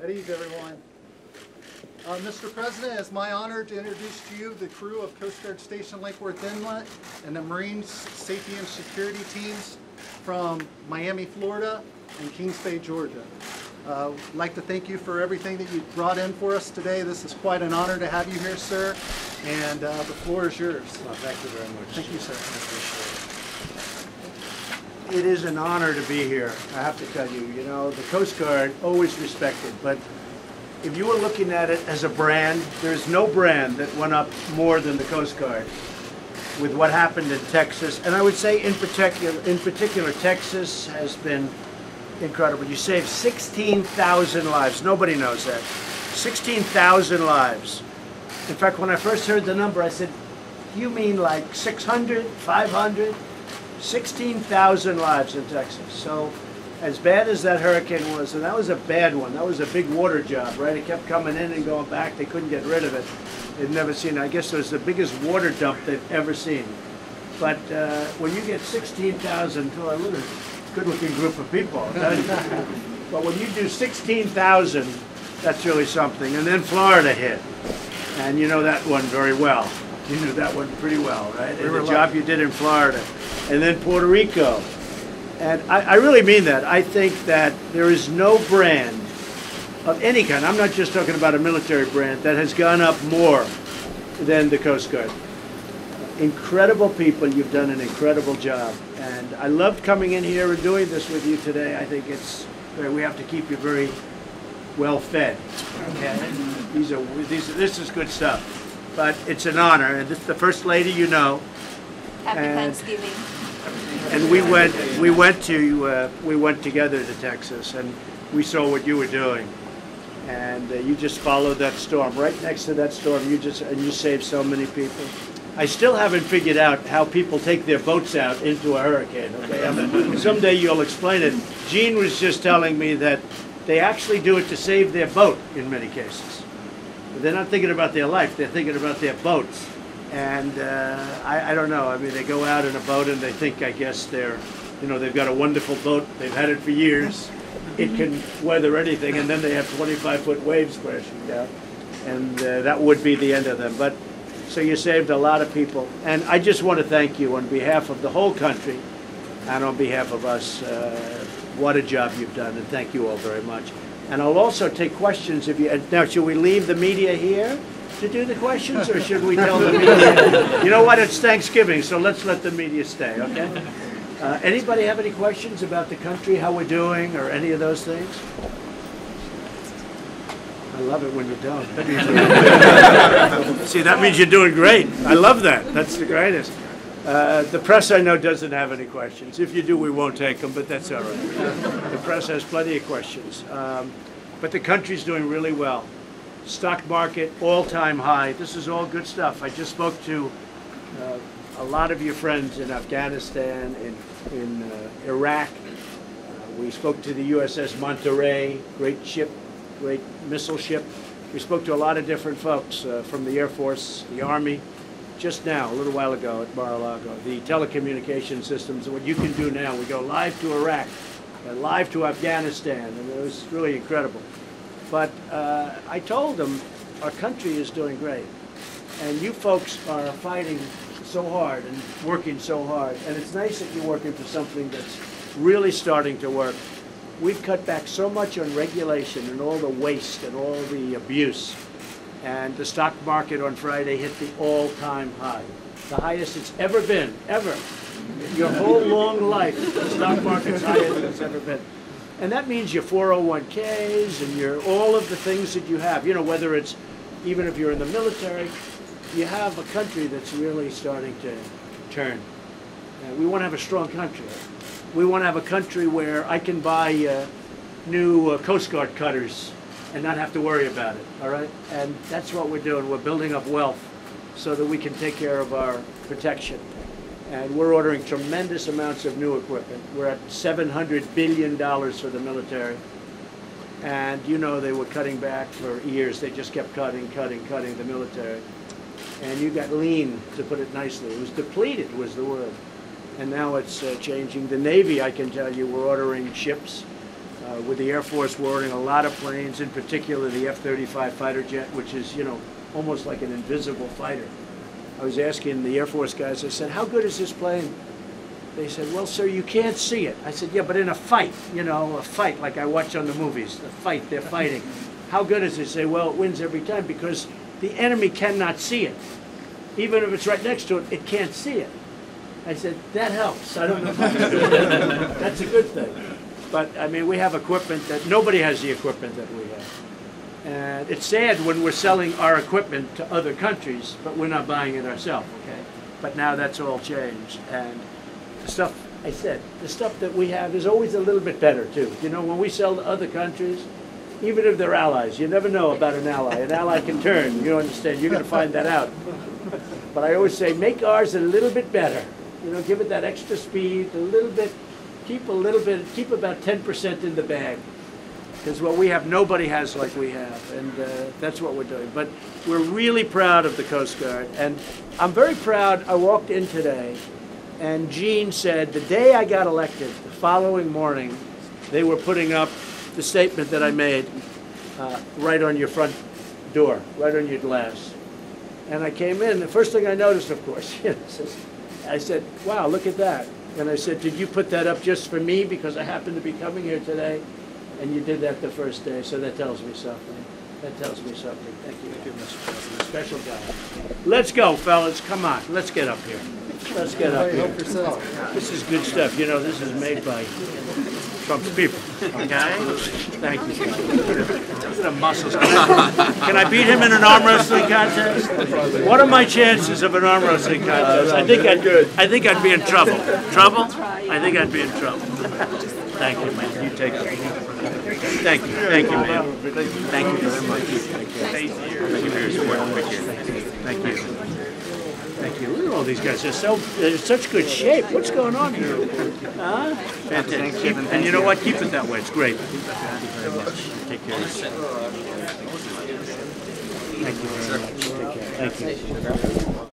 At ease, everyone. Mr. President, it's my honor to introduce to you the crew of Coast Guard Station Lake Worth Inlet and the Marine Safety and Security teams from Miami, Florida and Kings Bay, Georgia. I'd like to thank you for everything that you brought in for us today. This is quite an honor to have you here, sir, and the floor is yours. Well, thank you very much. Thank you, sir. I appreciate it. It is an honor to be here, I have to tell you. You know, the Coast Guard, always respected, but if you were looking at it as a brand, there's no brand that went up more than the Coast Guard with what happened in Texas. And I would say in particular, Texas has been incredible. You saved 16,000 lives. Nobody knows that. 16,000 lives. In fact, when I first heard the number, I said, you mean like 600, 500? 16,000 lives in Texas. So as bad as that hurricane was, and that was a bad one, that was a big water job, right? It kept coming in and going back. They couldn't get rid of it. They'd never seen it. I guess it was the biggest water dump they've ever seen. But when you get 16,000, to a little good-looking group of people, but when you do 16,000, that's really something. And then Florida hit, and you know that one very well. You knew that one pretty well, right? And the job you did in Florida. And then Puerto Rico. And I really mean that. I think that there is no brand of any kind, I'm not just talking about a military brand, that has gone up more than the Coast Guard. Incredible people, you've done an incredible job. And I loved coming in here and doing this with you today. I think we have to keep you very well fed. Okay? This is good stuff. But it's an honor, and this is the First Lady you know. Happy Thanksgiving. And we went together to Texas, and we saw what you were doing, and you just followed that storm. Right next to that storm, you saved so many people. I still haven't figured out how people take their boats out into a hurricane. Okay, someday you'll explain it. Gene was just telling me that they actually do it to save their boat in many cases. They're not thinking about their life; they're thinking about their boats. And I don't know. I mean, they go out in a boat and they think, I guess, they've got a wonderful boat. They've had it for years. It can weather anything, and then they have 25-foot waves crashing down, and that would be the end of them. But so you saved a lot of people, and I just want to thank you on behalf of the whole country, and on behalf of us. What a job you've done, and thank you all very much. And I'll also take questions if you. Now, should we leave the media here to do the questions, or should we tell the media? You know what? It's Thanksgiving, so let's let the media stay. Okay. Anybody have any questions about the country, how we're doing, or any of those things? I love it when you don't. See, that means you're doing great. I love that. That's the greatest. The press, I know, doesn't have any questions. If you do, we won't take them, but that's all right. The press has plenty of questions. But the country's doing really well. Stock market, all-time high. This is all good stuff. I just spoke to a lot of your friends in Afghanistan, in Iraq. We spoke to the USS Monterey, great ship, great missile ship. We spoke to a lot of different folks from the Air Force, the Army, just now, a little while ago at Mar-a-Lago. The telecommunication systems, what you can do now. We go live to Iraq, live to Afghanistan, and it was really incredible. But I told them our country is doing great, and you folks are fighting so hard and working so hard, and it's nice that you're working for something that's really starting to work. We've cut back so much on regulation and all the waste and all the abuse, and the stock market on Friday hit the all-time high, the highest it's ever been, ever. Your whole long life, the stock market's higher than it's ever been. And that means your 401ks and your all of the things that you have, you know, whether it's, even if you're in the military, you have a country that's really starting to turn. We want to have a strong country. We want to have a country where I can buy new Coast Guard cutters and not have to worry about it, all right? And that's what we're doing. We're building up wealth so that we can take care of our protection. And we're ordering tremendous amounts of new equipment. We're at $700 billion for the military. And you know they were cutting back for years. They just kept cutting the military. And you got lean, to put it nicely. It was depleted was the word. And now it's changing. The Navy, I can tell you, we're ordering ships. with the Air Force ordering a lot of planes, in particular the F-35 fighter jet, which is, you know, almost like an invisible fighter. I was asking the Air Force guys, I said, how good is this plane? They said, well, sir, you can't see it. I said, yeah, but in a fight, you know, a fight like I watch on the movies, the fight, they're fighting. How good is it? They say, well, it wins every time because the enemy cannot see it. Even if it's right next to it, it can't see it. I said, that helps. I don't know if I can do that. That's a good thing. But, I mean, we have equipment that nobody has the equipment that we have. And it's sad when we're selling our equipment to other countries, but we're not buying it ourselves, okay? But now that's all changed. And the stuff, I said, the stuff that we have is always a little bit better, too. You know, when we sell to other countries, even if they're allies, you never know about an ally. An ally can turn, you understand? You're going to find that out. But I always say, make ours a little bit better. You know, give it that extra speed, a little bit, keep about 10% in the bag. Because what we have, nobody has like we have, and that's what we're doing. But we're really proud of the Coast Guard, and I'm very proud. I walked in today, and Gene said the day I got elected, the following morning, they were putting up the statement that I made right on your front door, right on your glass. And I came in, the first thing I noticed, of course, I said, wow, look at that. And I said, did you put that up just for me because I happened to be coming here today? And you did that the first day, so that tells me something. That tells me something. Thank you. Thank you, Mr. President. Special guy. Let's go, fellas. Come on. Let's get up here. Let's get up here. This is good stuff. You know, this is made by Trump's people. Okay? Thank you. Look at the muscles. Can I beat him in an arm wrestling contest? What are my chances of an arm wrestling contest? I think I'd be in trouble. Trouble? I think I'd be in trouble. Thank you, man. You take it. Thank you. Thank you, man. Thank you very much. Thank you for your support. Thank you. Thank you. Look at all these guys. They're in such good shape. What's going on here? Huh? Fantastic. And you know what? Keep it that way. It's great. Thank you very much. Take care. Thank you very much. Take care. Thank you.